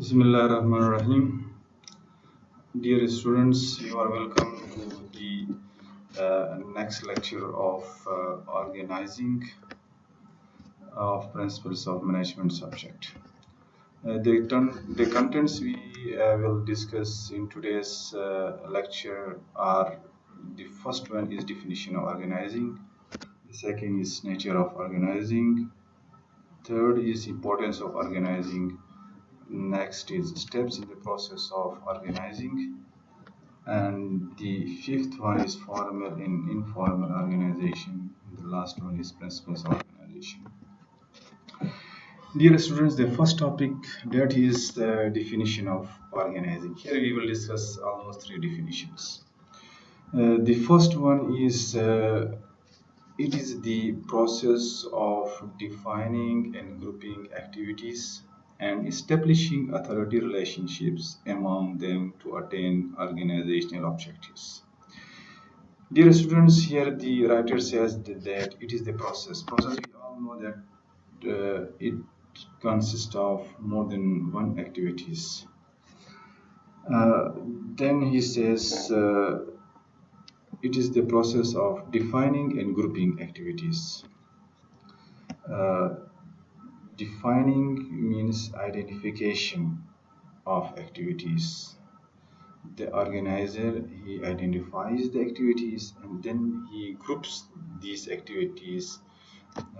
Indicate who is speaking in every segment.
Speaker 1: Bismillahirrahmanirrahim. Dear students, you are welcome to the next lecture of organizing of principles of management subject. The contents we will discuss in today's lecture are: the first one is definition of organizing, the second is nature of organizing, third is importance of organizing, next is steps in the process of organizing, and the fifth one is formal and informal organization. The last one is principles of organization. Dear students, the first topic, that is the definition of organizing. Here we will discuss almost three definitions. The first one is it is the process of defining and grouping activities and establishing authority relationships among them to attain organizational objectives. Dear students, here the writer says that it is the process. Process, we all know that it consists of more than one activities. Uh, then he says it is the process of defining and grouping activities. Uh, Defining means identification of activities. The organizer, he identifies the activities and then he groups these activities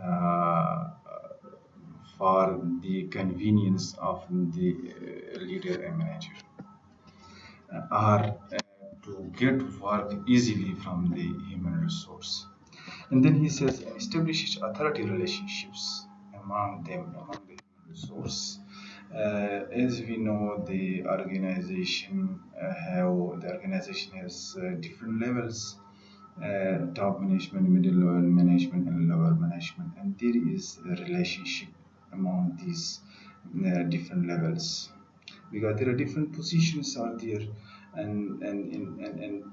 Speaker 1: uh, for the convenience of the leader and manager, or to get work easily from the human resource. And then he says establishes authority relationships among them, among the human resource. As we know, the organization has different levels: top management, middle level management, and lower management. And there is a relationship among these different levels, because there are different positions are there, and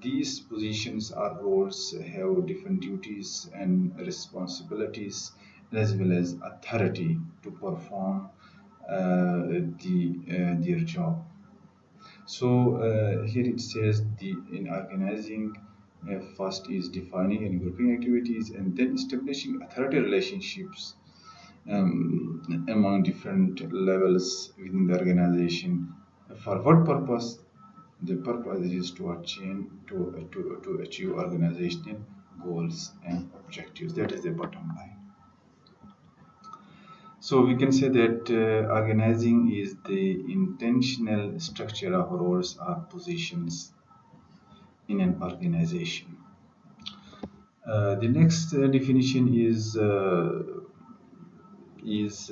Speaker 1: these positions or roles have different duties and responsibilities as well as authority to perform their job. So here it says the in organizing, first is defining and grouping activities and then establishing authority relationships among different levels within the organization. For what purpose? The purpose is to achieve organizational goals and objectives. That is the bottom line. So we can say that organizing is the intentional structure of roles or positions in an organization. The next definition is it is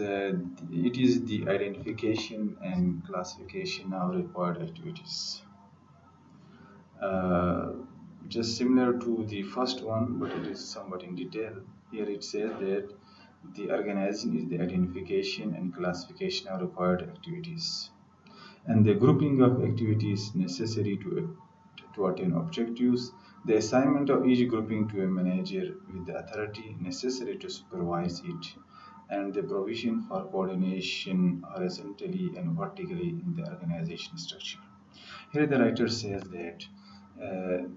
Speaker 1: the identification and classification of required activities. Uh, just similar to the first one, but it is somewhat in detail. Here it says that the organizing is the identification and classification of required activities and the grouping of activities necessary to attain objectives, the assignment of each grouping to a manager with the authority necessary to supervise it, and the provision for coordination horizontally and vertically in the organization structure. Here the writer says that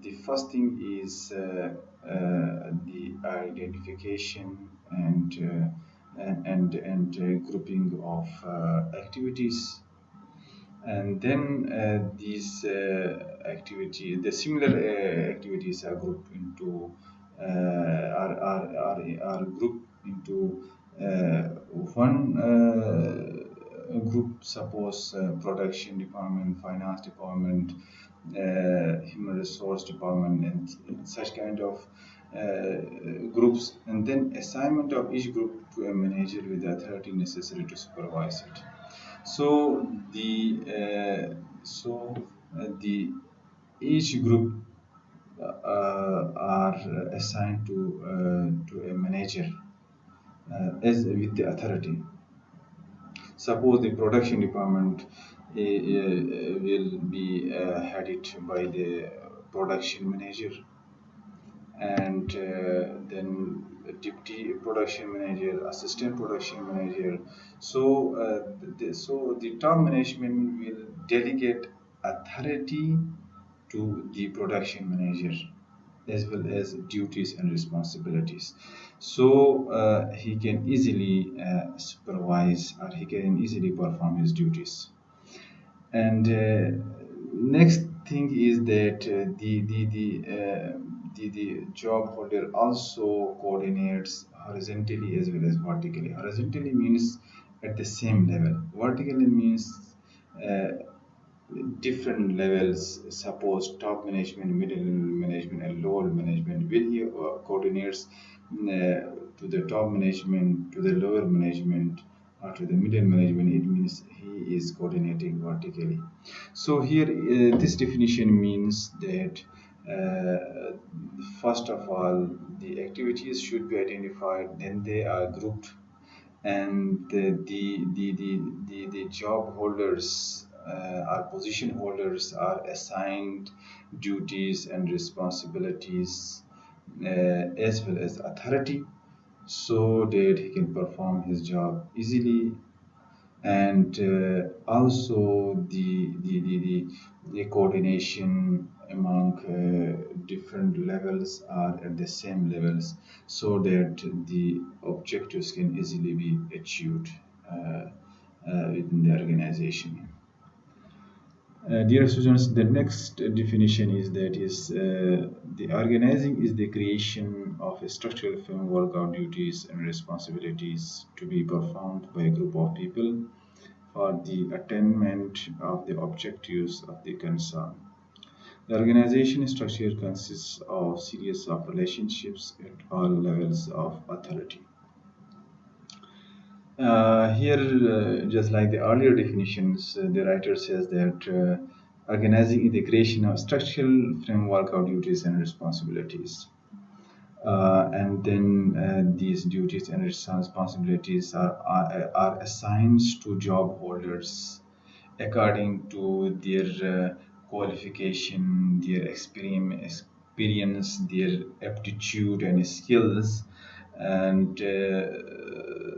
Speaker 1: the first thing is the identification and grouping of activities, and then the similar activities are grouped into are grouped into one group. Suppose production department, finance department, human resource department, and such kind of groups, and then assignment of each group to a manager with the authority necessary to supervise it. So the each group are assigned to a manager as with the authority. Suppose the production department will be headed by the production manager, and then deputy production manager, assistant production manager. So the top management will delegate authority to the production manager as well as duties and responsibilities. So he can easily supervise, or he can easily perform his duties. And next thing is that the job holder also coordinates horizontally as well as vertically. Horizontally means at the same level. Vertically means uh, different levels. Suppose top management, middle management, and lower management. When he coordinates to the top management, to the lower management, or to the middle management, it means he is coordinating vertically. So here, this definition means that first of all, the activities should be identified, then they are grouped, and the job holders or position holders are assigned duties and responsibilities as well as authority, so that he can perform his job easily. And also the coordination among different levels are at the same levels, so that the objectives can easily be achieved within the organization. Dear students, the next definition is that is the organizing is the creation of a structural framework of duties and responsibilities to be performed by a group of people for the attainment of the objectives of the concern. The organization structure consists of series of relationships at all levels of authority. Here, just like the earlier definitions, the writer says that organizing is the creation of structural framework of duties and responsibilities. And then these duties and responsibilities are assigned to job holders according to their qualification, their experience, their aptitude and skills, and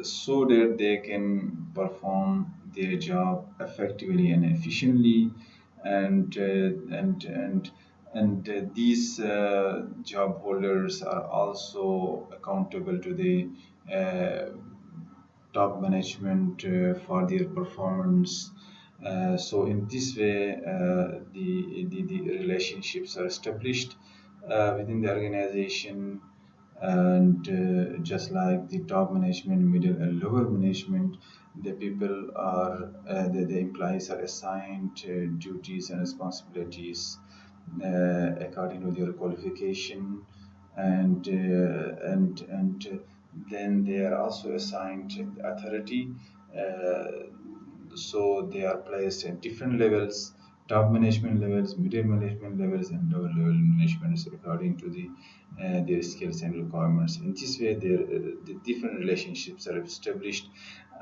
Speaker 1: so that they can perform their job effectively and efficiently. And these job holders are also accountable to the uh, top management for their performance. So in this way, the relationships are established within the organization, and just like the top management, middle and lower management, the people are the employees are assigned duties and responsibilities according to their qualification, and then they are also assigned authority. Uh, so they are placed at different levels: top management levels, middle management levels, and lower level managements according to their skills and requirements. In this way, the different relationships are established,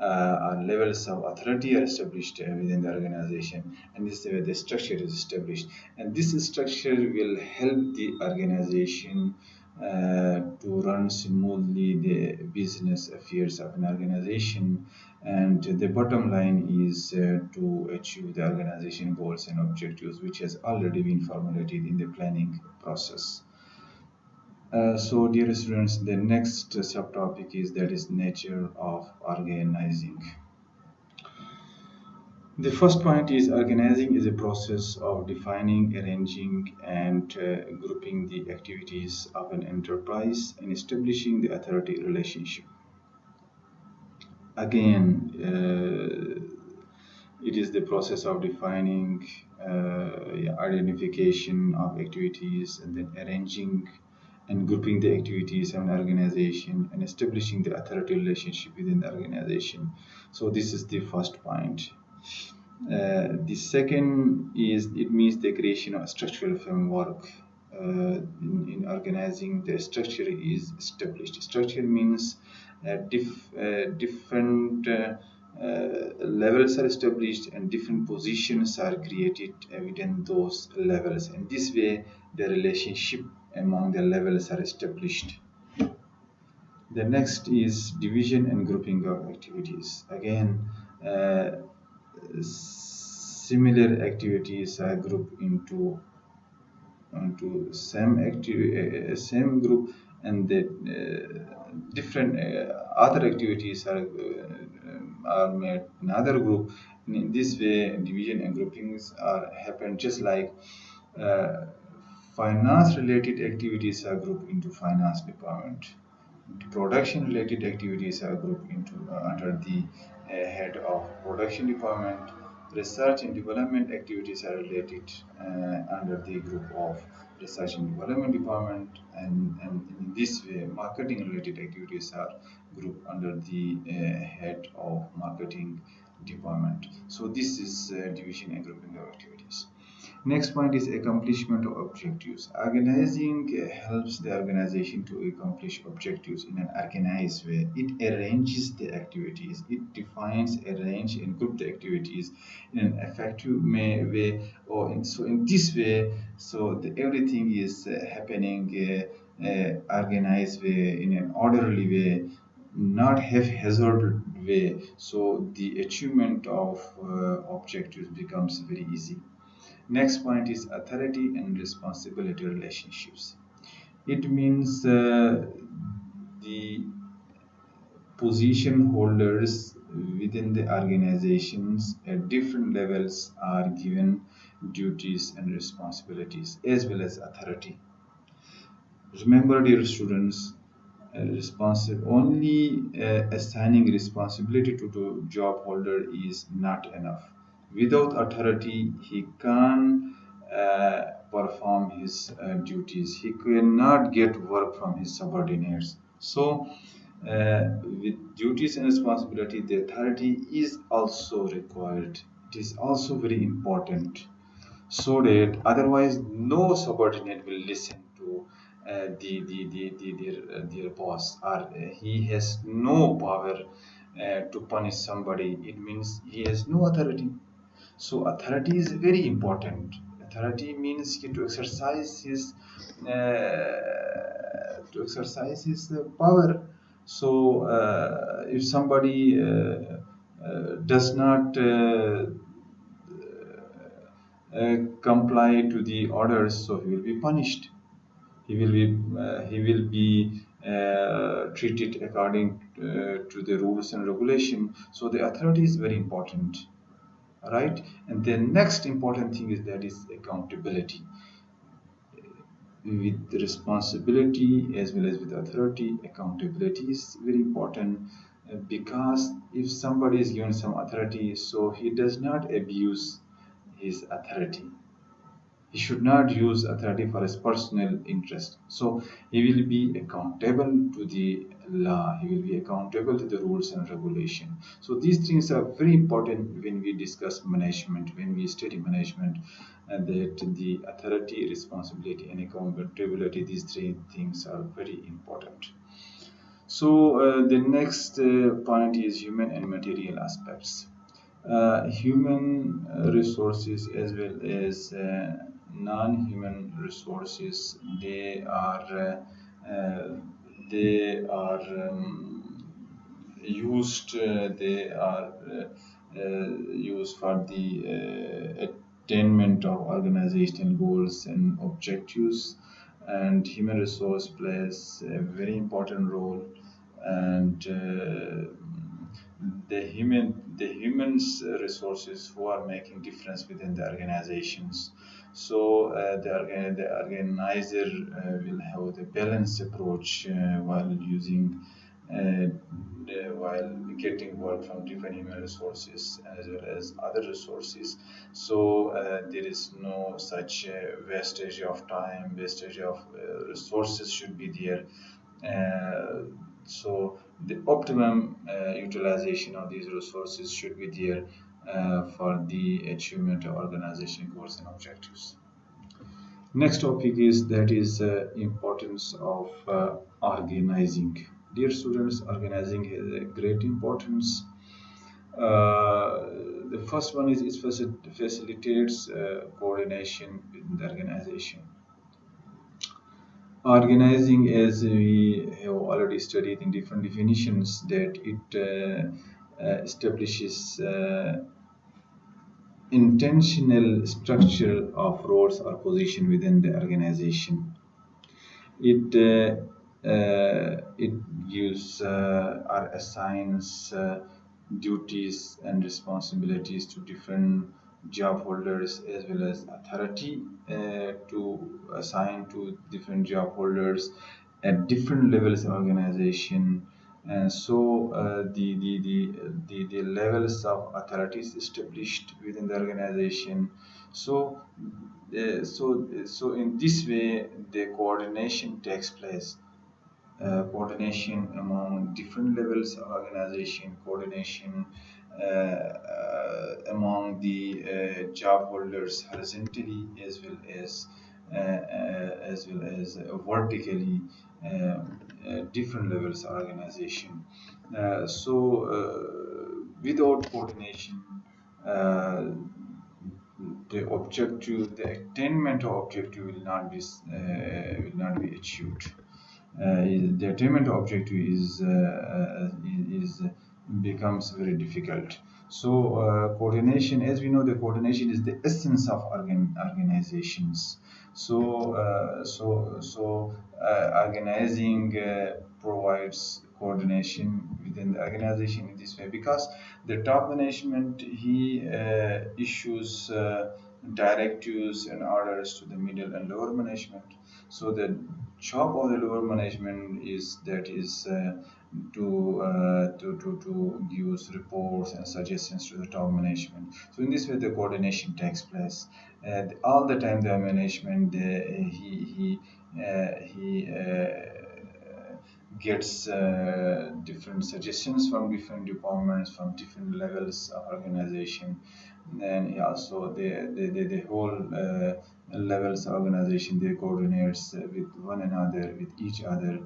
Speaker 1: levels of authority are established within the organization, and this is the way the structure is established. And this structure will help the organization to run smoothly the business affairs of an organization. And the bottom line is to achieve the organization goals and objectives, which has already been formulated in the planning process. So, dear students, the next subtopic is that is nature of organizing. The first point is organizing is a process of defining, arranging, and grouping the activities of an enterprise and establishing the authority relationship. Again, it is the process of defining, identification of activities, and then arranging and grouping the activities of an organization and establishing the authority relationship within the organization. So this is the first point. The second is it means the creation of a structural framework. In organizing, the structure is established. Structure means different levels are established and different positions are created within those levels. And this way, the relationship among the levels are established. The next is division and grouping of activities. Again, similar activities are grouped into same group, and the different other activities are made in other group. And in this way, division and groupings are happen, just like uh, finance related activities are grouped into finance department. Production related activities are grouped into under the head of production department. Research and development activities are related under the group of research and development department, and in this way marketing related activities are grouped under the head of marketing department. So this is division and grouping of activities. Next point is accomplishment of objectives. Organizing helps the organization to accomplish objectives in an organized way. It arranges the activities. It defines, arrange, and group the activities in an effective way. So in this way, so everything is happening organized way, in an orderly way, not haphazard way. So the achievement of objectives becomes very easy. Next point is authority and responsibility relationships. It means the position holders within the organizations at different levels are given duties and responsibilities as well as authority. Remember, dear students, only assigning responsibility to the job holder is not enough. Without authority, he can't perform his duties. He cannot get work from his subordinates. So, with duties and responsibility, the authority is also required. It is also very important, so that otherwise no subordinate will listen to their boss, or he has no power to punish somebody. It means he has no authority. So authority is very important. Authority means to exercise his power. So if somebody does not comply to the orders, so he will be punished. He will be treated according to the rules and regulation. So the authority is very important, right? And the next important thing is that is accountability. With responsibility as well as with authority, accountability is very important, because if somebody is given some authority, so he does not abuse his authority. He should not use authority for his personal interest. So he will be accountable to the law. He will be accountable to the rules and regulation. So these things are very important when we discuss management, when we study management, and that the authority, responsibility, and accountability, these three things are very important. So the next point is human and material aspects. Human resources as well as non-human resources, they are used they are used for the attainment of organizational goals and objectives, and human resource plays a very important role. And the humans resources who are making difference within the organizations. So the organizer will have the balanced approach while getting work from different human resources as well as other resources. So there is no such wastage of time, wastage of resources should be there. So the optimum utilization of these resources should be there for the achievement of organization goals and objectives. Next topic is that is importance of organizing. Dear students, organizing has a great importance. The first one is it facilitates coordination within the organization. Organizing, as we have already studied in different definitions, that it establishes intentional structure of roles or position within the organization. It gives or assigns duties and responsibilities to different job holders, as well as authority to assign to different job holders at different levels of organization. And so the levels of authorities established within the organization. So in this way, the coordination takes place. Coordination among different levels of organization, coordination among the job holders horizontally, as well as vertically, different levels of organization. Without coordination, uh, the attainment of objective will not be achieved. The attainment of objective is becomes very difficult. So coordination, as we know, the coordination is the essence of organizations. Organizing provides coordination within the organization in this way, because the top management, he issues directives and orders to the middle and lower management. So the job of the lower management is that is to give reports and suggestions to the top management. So in this way, the coordination takes place. All the time, the management he gets different suggestions from different departments, from different levels of organization. And also the whole levels of organization, they coordinates with one another, with each other,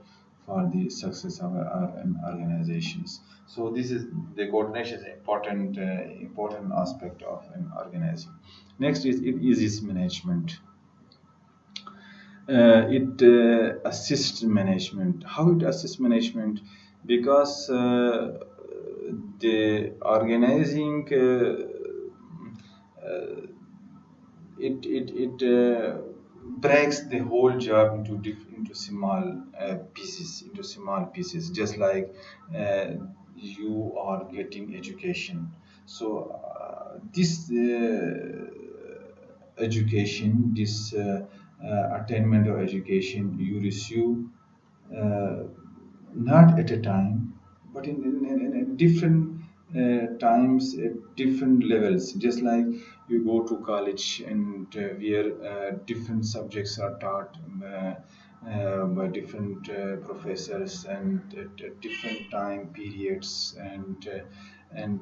Speaker 1: for the success of an organizations. So this is the coordination is important aspect of an organizing. Next is it eases management. It assists management. How it assists management? Because the organizing it breaks the whole job into small pieces, just like you are getting education. So this education, this attainment of education, you receive uh, not at a time, but in different times at different levels. Just like you go to college, and where different subjects are taught by different professors, and at different time periods, and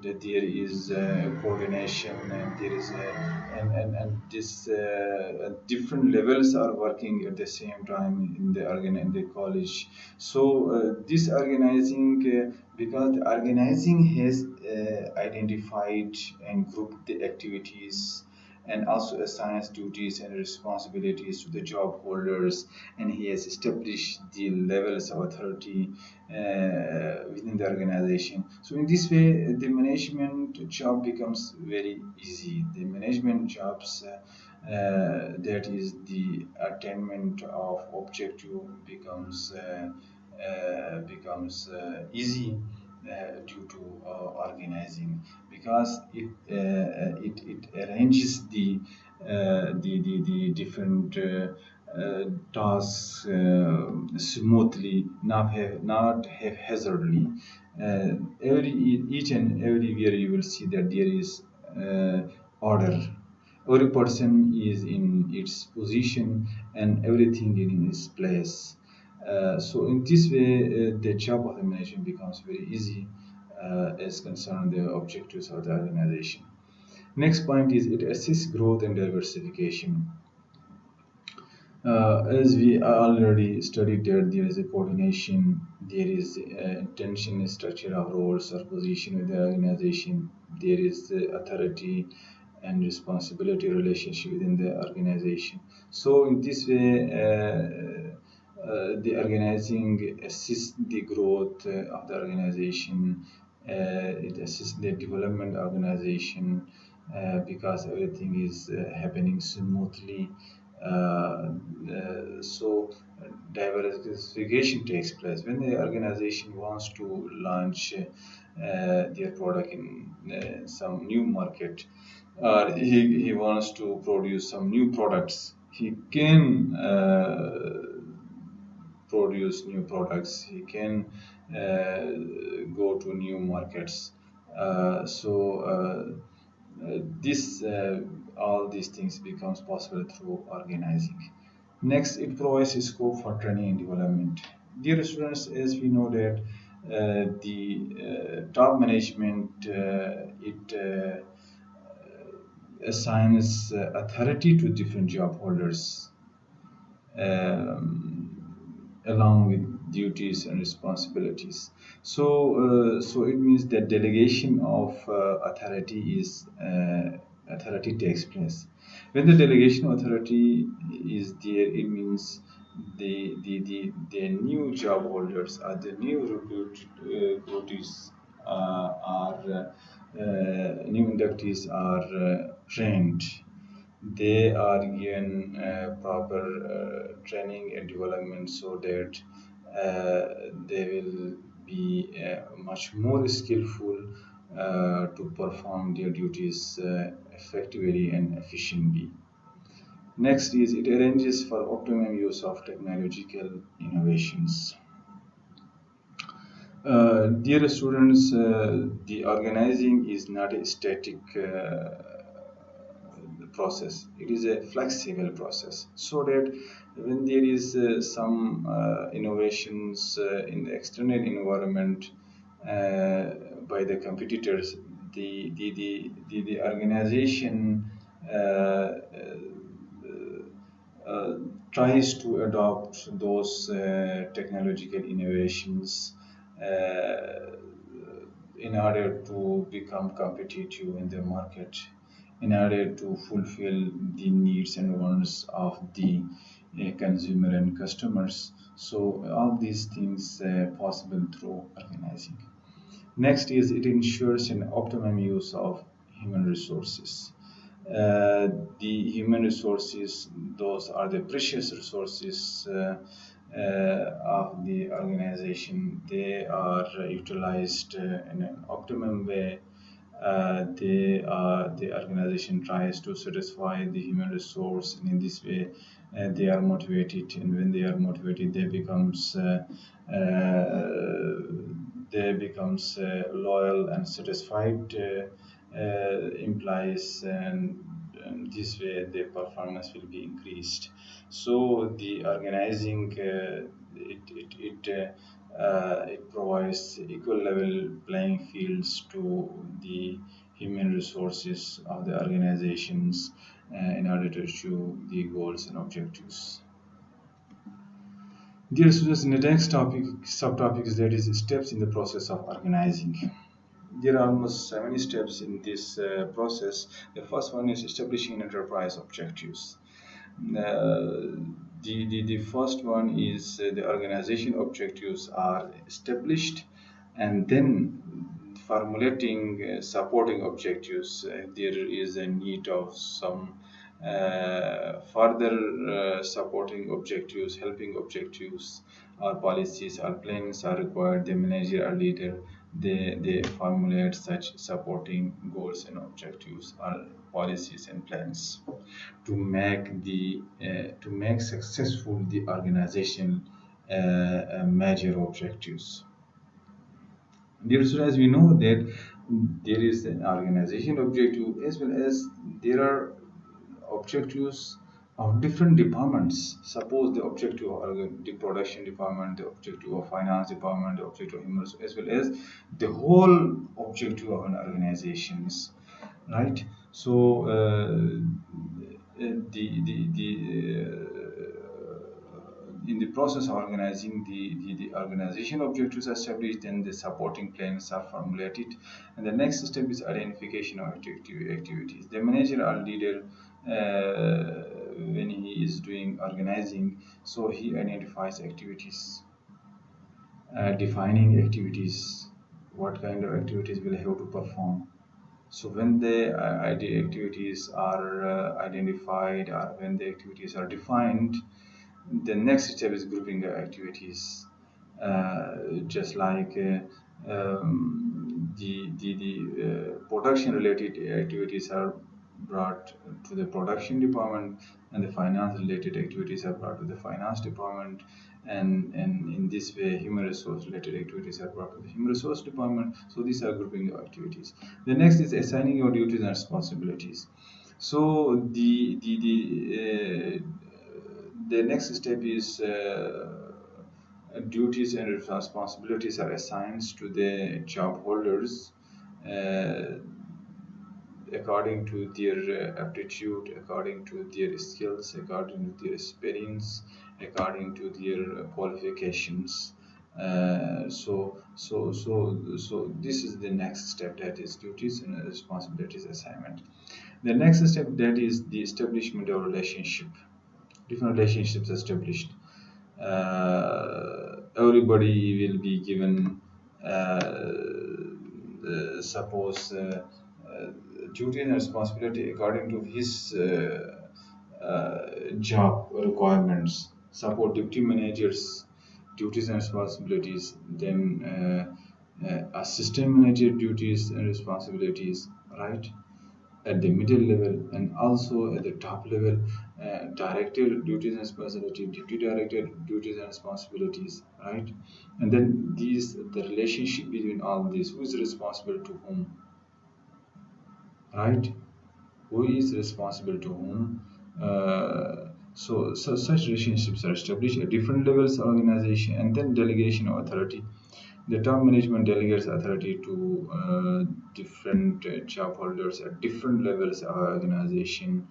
Speaker 1: there is coordination, and there is and this different levels are working at the same time in in the college. So this organizing, because the organizing has identified and grouped the activities, and also assigns duties and responsibilities to the job holders, and he has established the levels of authority within the organization. So in this way, the management job becomes very easy. The management jobs, that is the attainment of objective, becomes easy due to organizing, because it arranges the different tasks smoothly, not haphazardly. Every each and everywhere you will see that there is order. Every person is in its position, and everything in its place. So in this way, the job of the management becomes very easy as concerned the objectives of the organization. Next point is it assists growth and diversification. As we already studied, there is a coordination, there is intention, structure of roles or position with the organization, there is authority and responsibility relationship within the organization. So in this way, the organizing assists the growth of the organization. It assists the development organization because everything is happening smoothly. So diversification takes place when the organization wants to launch their product in some new market, or he wants to produce some new products. He can produce new products. He can go to new markets. This all these things becomes possible through organizing. Next, it provides a scope for training and development. Dear students, as we know that the top management it assigns authority to different job holders, along with duties and responsibilities. So it means that delegation of authority takes place. When the delegation of authority is there, it means the new job holders or the new recruitees new inductees are trained. They are given proper training and development so that they will be much more skillful to perform their duties effectively and efficiently. Next is it arranges for optimum use of technological innovations. Dear students, the organizing is not a static process. It is a flexible process, so that when there is some innovations in the external environment by the competitors, the organization uh, tries to adopt those technological innovations in order to become competitive in the market, in order to fulfill the needs and wants of the consumer and customers. So all these things possible through organizing. Next is it ensures an optimum use of human resources. Uh, the human resources, those are the precious resources of the organization. They are utilized in an optimum way. The organization tries to satisfy the human resource, and in this way, they are motivated. And when they are motivated, they becomes loyal and satisfied employees, and this way their performance will be increased. So the organizing it provides equal level playing fields to the human resources of the organizations in order to achieve the goals and objectives. Dear students, in the next topic, subtopic is that is steps in the process of organizing. There are almost 70 steps in this process. The first one is establishing enterprise objectives. The first one is the organization objectives are established, and then formulating supporting objectives. There is a need of some further supporting objectives, helping objectives, or policies or plans are required. The manager or leader they formulate such supporting goals and objectives or policies and plans to make successful the organization major objectives. Dear students, we know that there is an organization objective as well as there are objectives of different departments. Suppose the objective of the production department, the objective of finance department, the objective of human resource, as well as the whole objective of an organizations, right? So the in the process of organizing, the organization objectives are established, then the supporting plans are formulated, and the next step is identification of activities. The manager or leader, when he is doing organizing, so he identifies activities, defining activities, what kind of activities will have to perform. So when the activities are identified, or when the activities are defined, the next step is grouping the activities. Just like the production related activities are brought to the production department, and the finance related activities are brought to the finance department, and in this way human resource related activities are brought to the human resource department. So these are grouping of activities. The next is assigning your duties and responsibilities. So the next step is duties and responsibilities are assigned to the job holders, uh, according to their aptitude, according to their skills, according to their experience, according to their qualifications. So this is the next step, that is duties and responsibilities assignment. The next step, that is the establishment of relationship. Different relationships established. Everybody will be given, suppose, duty and responsibility according to his job requirements. Support deputy managers duties and responsibilities, then assistant manager duties and responsibilities, right, at the middle level, and also at the top level, director duties and responsibilities, deputy director duties and responsibilities, right. And then these, the relationship between all these, who is responsible to whom, right, who is responsible to whom. So such relationships are established at different levels of organization. And then delegation of authority. The top management delegates authority to different job holders at different levels of organization,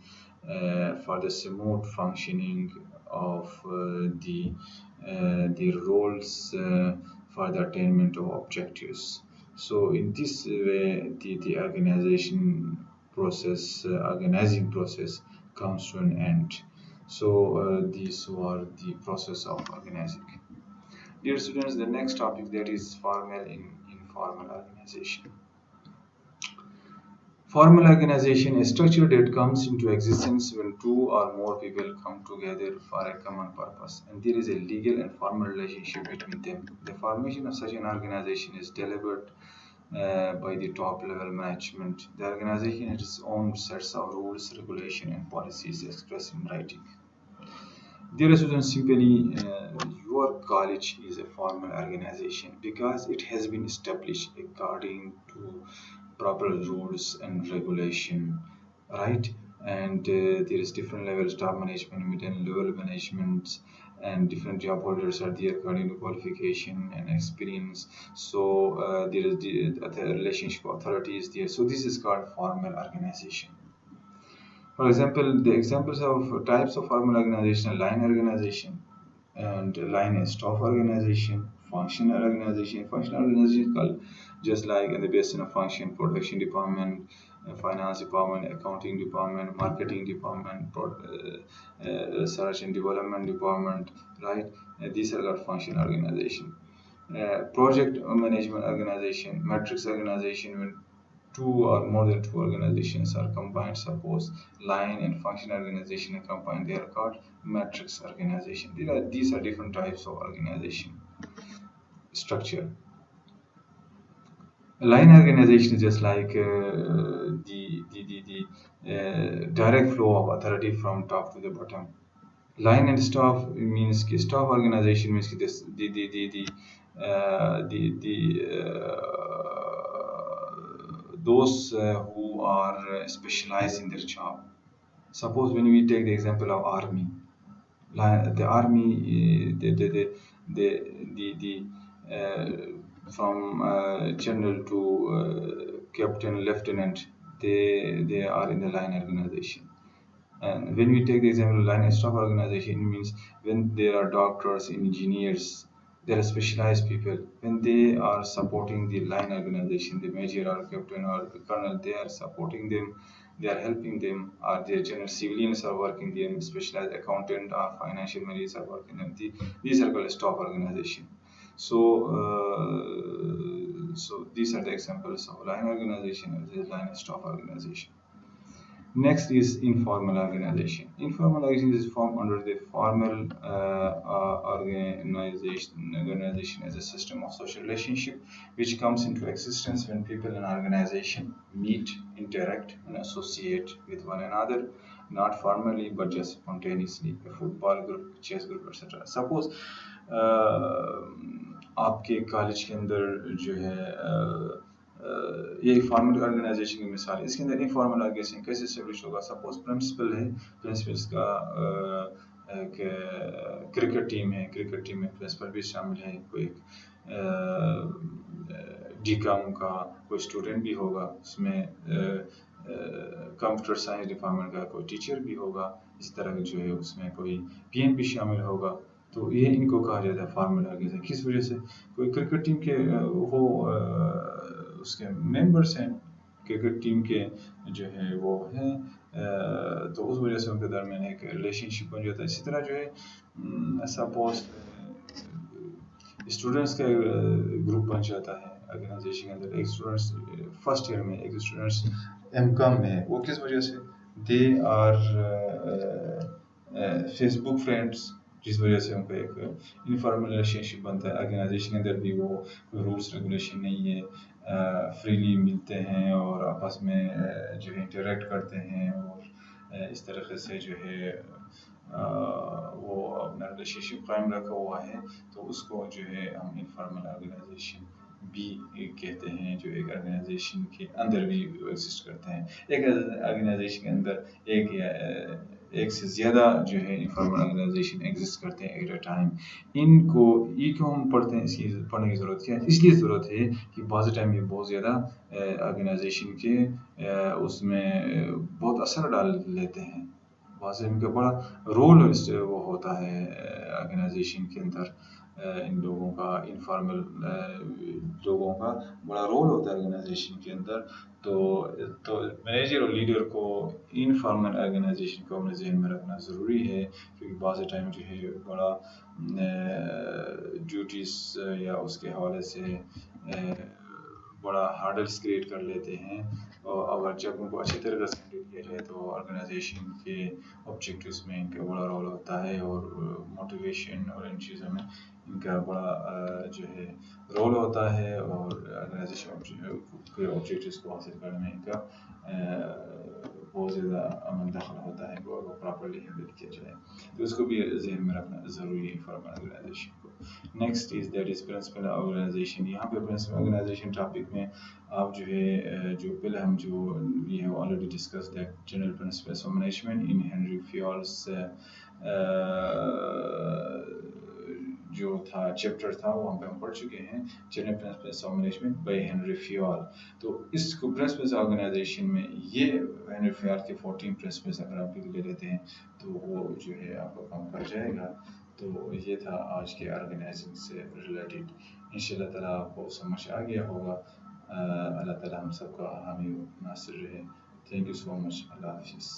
Speaker 1: for the smooth functioning of the roles, for the attainment of objectives. So in this way, the organizing process comes to an end. So these were the process of organizing. Dear students, the next topic, that is formal and informal organization. Formal organization is a structure that comes into existence when two or more people come together for a common purpose, and there is a legal and formal relationship between them. The formation of such an organization is delivered by the top level management. The organization has its own sets of rules, regulation, and policies expressed in writing. Dear students, simply, your college is a formal organization because it has been established according to proper rules and regulation, right? And there is different levels, top management, mid and level management, and different job holders are there according to qualification and experience. So there is the relationship authority is there. So this is called formal organization. For example, the examples of types of formal organization: line organization and line staff organization, functional organization. Functional organization is called just like in the basin of function: production department, finance department, accounting department, marketing department, research and development department, right? These are called functional organization. Project management organization, matrix organization, when two or more than two organizations are combined. Suppose line and functional organization are combined, they are called matrix organization. These are different types of organization structure. A line organization is just like the direct flow of authority from top to the bottom. Line and staff means staff organization means this the those who are specialized in their job. Suppose when we take the example of army, the army, the from general to captain, lieutenant, they are in the line organization. And when we take the example of line and staff organization, it means when there are doctors, engineers, there are specialized people. When they are supporting the line organization, the major or captain or the colonel, they are supporting them, they are helping them, or their general civilians are working them, specialized accountant or financial managers are working them. These are called staff organization. So, so these are the examples of line organization and the line and staff organization. Next is informal organization. Informal organization is formed under the formal organization as a system of social relationship which comes into existence when people in an organization meet, interact, and associate with one another, not formally but just spontaneously. A football group, chess group, etc. Suppose आपके college के अंदर जो है ये formal organisation की मिसाल है. इसके अंदर इनफॉर्मल ऑर्गेनाइजेशन कैसे स्टेब्लिश होगा. सपोज प्रिंसिपल है, प्रिंसिपल्स का क्रिकेट टीम है, क्रिकेट टीम में प्रिंसिपल भी शामिल है, कोई डी कॉम का कोई स्टूडेंट भी होगा, उसमें कंप्यूटर साइंस डिपार्टमेंट का कोई टीचर भी होगा, इस तरह जो है उसमें कोई पीएन भी शामिल होगा. तो ये इनको कहा जाता है फॉर्मल ऑर्गेनाइजेशन. किस वजह से कोई क्रिकेट टीम के वो उसके मेंबर्स हैं, क्रिकेट टीम के जो है वो हैं, तो उस वजह से उनके दरमियान एक रिलेशनशिप बन जाता है. इसी तरह जो है सपोज स्टूडेंट्स का ग्रुप बन जाता है ऑर्गेनाइजेशन के अंदर. एक स्टूडेंट्स फर्स्ट ईयर में, एक स्टूडेंट्स एमकॉम में, वो किस वजह से दे आर फेसबुक फ्रेंड्स, जिस वजह से उनका एक इनफॉर्मल रिलेशनशिप बनता है. ऑर्गेनाइजेशन के अंदर भी वो कोई रूल्स रेगुलेशन नहीं है, फ्रीली मिलते हैं और आपस में जो है इंटरेक्ट करते हैं और इस तरीके से जो है वो अपना रिलेशनशिप कायम रखा हुआ है. तो उसको जो है हम इनफॉर्मल ऑर्गेनाइजेशन भी कहते हैं, जो एक ऑर्गेनाइजेशन के अंदर भी एग्जिस्ट करते हैं. एक ऑर्गेनाइजेशन के अंदर एक या एक से ज़्यादा जो है इनफॉर्मल ऑर्गेनाइजेशन एग्जिस्ट करते हैं एट अ टाइम. इनको ये क्यों हम पढ़ते हैं, इसकी पढ़ने की ज़रूरत क्या है. इसलिए ज़रूरत है कि बाज़ टाइम ये बहुत ज़्यादा ऑर्गेनाइजेशन के उसमें बहुत असर डाल लेते हैं. वहाँ इनका बड़ा रोल वो होता है ऑर्गेनाइजेशन के अंदर. इन लोगों का इनफॉर्मल लोगों का बड़ा रोल होता है ऑर्गेनाइजेशन के अंदर. तो मैनेजर और लीडर को इनफॉर्मल ऑर्गेनाइजेशन को अपने जहन में रखना ज़रूरी है, क्योंकि बाज़ टाइम जो है बड़ा ड्यूटीज़ या उसके हवाले से बड़ा हार्डल्स क्रिएट कर लेते हैं. और अगर जब उनको अच्छी तरह से हैंडल किया जाए तो ऑर्गेनाइजेशन के ऑब्जेक्टिव्स में इनका बड़ा रोल होता है और मोटिवेशन और इन चीज़ों में इनका बड़ा जो है रोल होता है. और ऑर्गेनाइजेशन के ऑब्जेक्टिव्स को हासिल करने में इनका बहुत ज़्यादा अमल दखल होता है और वो प्रॉपर्ली हैंडल किया जाए. तो उसको भी जहन में रखना ज़रूरी है फॉर ऑर्गेनाइजेशन को. Next is that is principle organisation. यहाँ पे प्रिंसिपल ऑर्गेनाइजेशन टॉपिक में आप जो है जो पहले हम जो we have already discuss that general principles of management in Henri Fayol's जो था चैप्टर था वो हम पढ़ चुके हैं, general principles of management by Henri Fayol. तो इसको प्रिंसिपल्स ऑर्गेनाइजेशन में ये हेनरी फ्योल के 14 प्रिंसिपल्स अगर आप ले लेते हैं तो वो जो है आपको कम कर जाएगा. तो ये था आज के ऑर्गेनाइजिंग से रिलेटेड. इंशाल्लाह ताला आपको समझ आ गया होगा. अल्लाह ताला हम सबका हामी नासिर रहे. Thank you so much. अल्लाह हाफिज़.